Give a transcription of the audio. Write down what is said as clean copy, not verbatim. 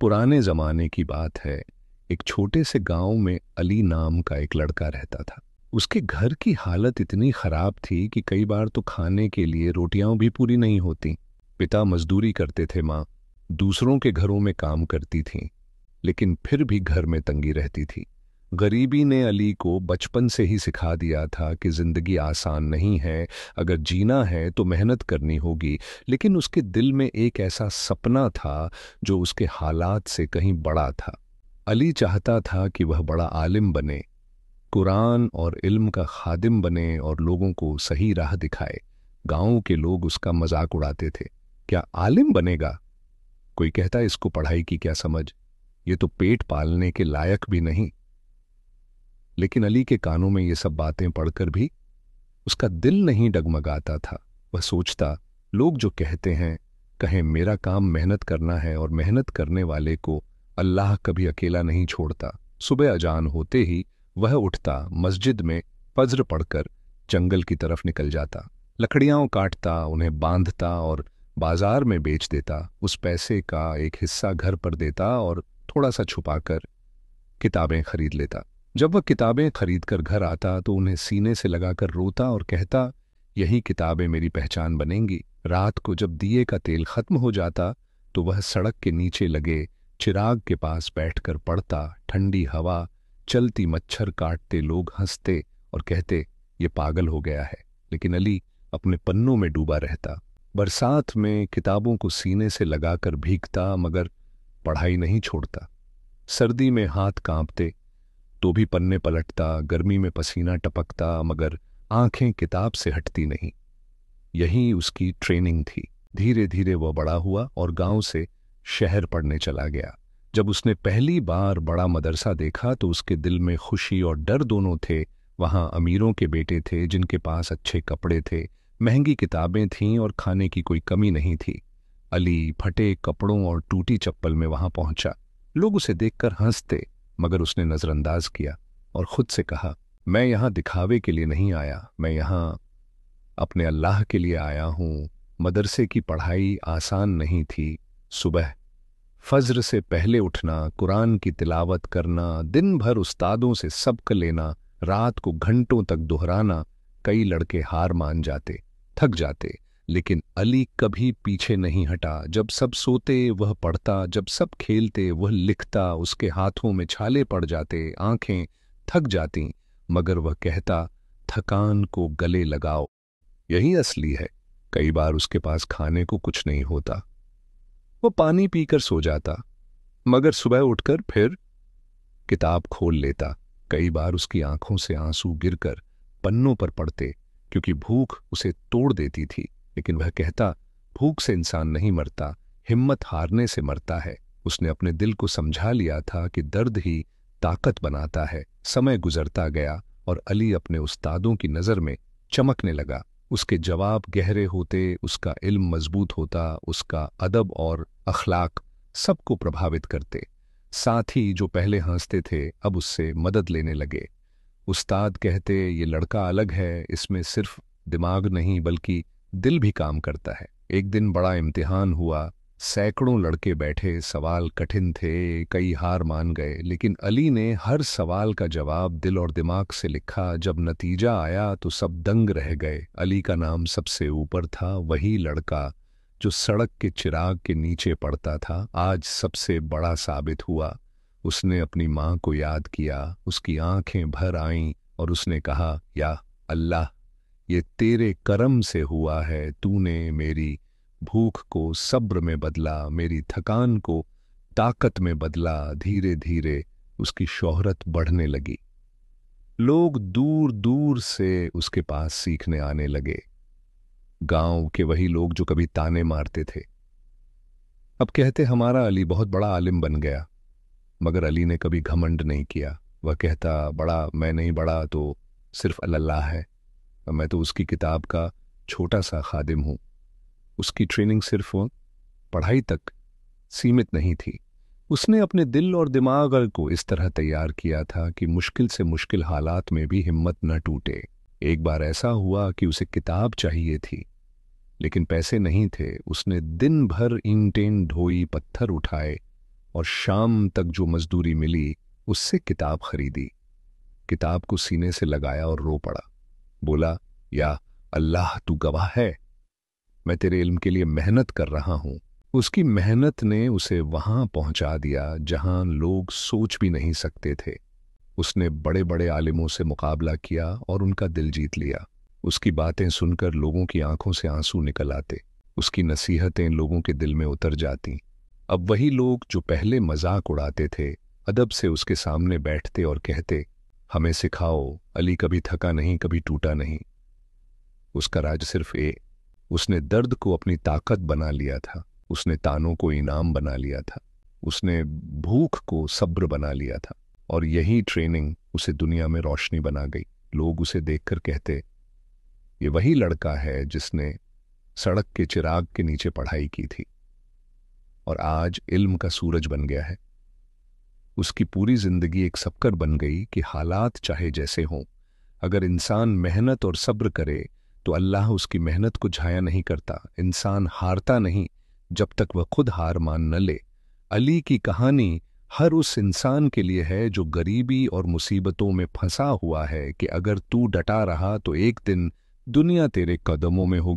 पुराने जमाने की बात है। एक छोटे से गांव में अली नाम का एक लड़का रहता था। उसके घर की हालत इतनी खराब थी कि कई बार तो खाने के लिए रोटियां भी पूरी नहीं होती। पिता मजदूरी करते थे, माँ दूसरों के घरों में काम करती थीं, लेकिन फिर भी घर में तंगी रहती थी। गरीबी ने अली को बचपन से ही सिखा दिया था कि जिंदगी आसान नहीं है। अगर जीना है तो मेहनत करनी होगी। लेकिन उसके दिल में एक ऐसा सपना था जो उसके हालात से कहीं बड़ा था। अली चाहता था कि वह बड़ा आलिम बने, कुरान और इल्म का खादिम बने और लोगों को सही राह दिखाए। गांव के लोग उसका मजाक उड़ाते थे। क्या आलिम बनेगा? कोई कहता इसको पढ़ाई की क्या समझ, ये तो पेट पालने के लायक भी नहीं। लेकिन अली के कानों में ये सब बातें पढ़कर भी उसका दिल नहीं डगमगाता था। वह सोचता, लोग जो कहते हैं कहें, मेरा काम मेहनत करना है और मेहनत करने वाले को अल्लाह कभी अकेला नहीं छोड़ता। सुबह अजान होते ही वह उठता, मस्जिद में फज्र पढ़कर जंगल की तरफ निकल जाता। लकड़ियां काटता, उन्हें बांधता और बाजार में बेच देता। उस पैसे का एक हिस्सा घर पर देता और थोड़ा सा छुपाकर किताबें खरीद लेता। जब वह किताबें खरीदकर घर आता तो उन्हें सीने से लगाकर रोता और कहता, यही किताबें मेरी पहचान बनेंगी। रात को जब दिए का तेल खत्म हो जाता तो वह सड़क के नीचे लगे चिराग के पास बैठकर पढ़ता। ठंडी हवा चलती, मच्छर काटते, लोग हंसते और कहते ये पागल हो गया है। लेकिन अली अपने पन्नों में डूबा रहता। बरसात में किताबों को सीने से लगाकर भीगता, मगर पढ़ाई नहीं छोड़ता। सर्दी में हाथ कांपते तो भी पन्ने पलटता, गर्मी में पसीना टपकता, मगर आंखें किताब से हटती नहीं। यही उसकी ट्रेनिंग थी। धीरे धीरे वह बड़ा हुआ और गांव से शहर पढ़ने चला गया। जब उसने पहली बार बड़ा मदरसा देखा तो उसके दिल में खुशी और डर दोनों थे। वहां अमीरों के बेटे थे जिनके पास अच्छे कपड़े थे, महंगी किताबें थीं और खाने की कोई कमी नहीं थी। अली फटे कपड़ों और टूटी चप्पल में वहां पहुंचा। लोग उसे देखकर हंसते, मगर उसने नजरअंदाज किया और खुद से कहा, मैं यहां दिखावे के लिए नहीं आया, मैं यहां अपने अल्लाह के लिए आया हूं। मदरसे की पढ़ाई आसान नहीं थी। सुबह फज्र से पहले उठना, कुरान की तिलावत करना, दिन भर उस्तादों से सबक लेना, रात को घंटों तक दोहराना। कई लड़के हार मान जाते, थक जाते, लेकिन अली कभी पीछे नहीं हटा। जब सब सोते वह पढ़ता, जब सब खेलते वह लिखता। उसके हाथों में छाले पड़ जाते, आंखें थक जातीं, मगर वह कहता, थकान को गले लगाओ, यही असली है। कई बार उसके पास खाने को कुछ नहीं होता, वो पानी पीकर सो जाता, मगर सुबह उठकर फिर किताब खोल लेता। कई बार उसकी आंखों से आंसू गिरकर पन्नों पर पड़ते, क्योंकि भूख उसे तोड़ देती थी। लेकिन वह कहता, भूख से इंसान नहीं मरता, हिम्मत हारने से मरता है। उसने अपने दिल को समझा लिया था कि दर्द ही ताकत बनाता है। समय गुजरता गया और अली अपने उस्तादों की नज़र में चमकने लगा। उसके जवाब गहरे होते, उसका इल्म मजबूत होता, उसका अदब और अखलाक सबको प्रभावित करते। साथी जो पहले हंसते थे अब उससे मदद लेने लगे। उस्ताद कहते, ये लड़का अलग है, इसमें सिर्फ दिमाग नहीं बल्कि दिल भी काम करता है। एक दिन बड़ा इम्तिहान हुआ। सैकड़ों लड़के बैठे, सवाल कठिन थे, कई हार मान गए, लेकिन अली ने हर सवाल का जवाब दिल और दिमाग से लिखा। जब नतीजा आया तो सब दंग रह गए। अली का नाम सबसे ऊपर था। वही लड़का जो सड़क के चिराग के नीचे पड़ता था, आज सबसे बड़ा साबित हुआ। उसने अपनी माँ को याद किया, उसकी आंखें भर आईं और उसने कहा, या अल्लाह, ये तेरे करम से हुआ है। तूने मेरी भूख को सब्र में बदला, मेरी थकान को ताकत में बदला। धीरे धीरे उसकी शोहरत बढ़ने लगी। लोग दूर दूर से उसके पास सीखने आने लगे। गांव के वही लोग जो कभी ताने मारते थे अब कहते, हमारा अली बहुत बड़ा आलिम बन गया। मगर अली ने कभी घमंड नहीं किया। वह कहता, बड़ा मैं नहीं, बड़ा तो सिर्फ अल्लाह है। मैं तो उसकी किताब का छोटा सा खादिम हूं। उसकी ट्रेनिंग सिर्फ वो पढ़ाई तक सीमित नहीं थी। उसने अपने दिल और दिमाग को इस तरह तैयार किया था कि मुश्किल से मुश्किल हालात में भी हिम्मत न टूटे। एक बार ऐसा हुआ कि उसे किताब चाहिए थी, लेकिन पैसे नहीं थे। उसने दिन भर ईंटें ढोई, पत्थर उठाए, और शाम तक जो मजदूरी मिली उससे किताब खरीदी। किताब को सीने से लगाया और रो पड़ा। बोला, या अल्लाह तू गवाह है, मैं तेरे इल्म के लिए मेहनत कर रहा हूं। उसकी मेहनत ने उसे वहां पहुंचा दिया जहां लोग सोच भी नहीं सकते थे। उसने बड़े बड़े आलिमों से मुकाबला किया और उनका दिल जीत लिया। उसकी बातें सुनकर लोगों की आंखों से आंसू निकल आते। उसकी नसीहतें लोगों के दिल में उतर जाती। अब वही लोग जो पहले मजाक उड़ाते थे अदब से उसके सामने बैठते और कहते, हमें सिखाओ, अली कभी थका नहीं, कभी टूटा नहीं। उसका राज सिर्फ उसने दर्द को अपनी ताकत बना लिया था। उसने तानों को इनाम बना लिया था। उसने भूख को सब्र बना लिया था। और यही ट्रेनिंग उसे दुनिया में रोशनी बना गई। लोग उसे देखकर कहते, ये वही लड़का है जिसने सड़क के चिराग के नीचे पढ़ाई की थी और आज इल्म का सूरज बन गया है। उसकी पूरी जिंदगी एक सबकर बन गई कि हालात चाहे जैसे हों, अगर इंसान मेहनत और सब्र करे तो अल्लाह उसकी मेहनत को ज़ाया नहीं करता। इंसान हारता नहीं जब तक वह खुद हार मान न ले। अली की कहानी हर उस इंसान के लिए है जो गरीबी और मुसीबतों में फंसा हुआ है कि अगर तू डटा रहा तो एक दिन दुनिया तेरे कदमों में होगी।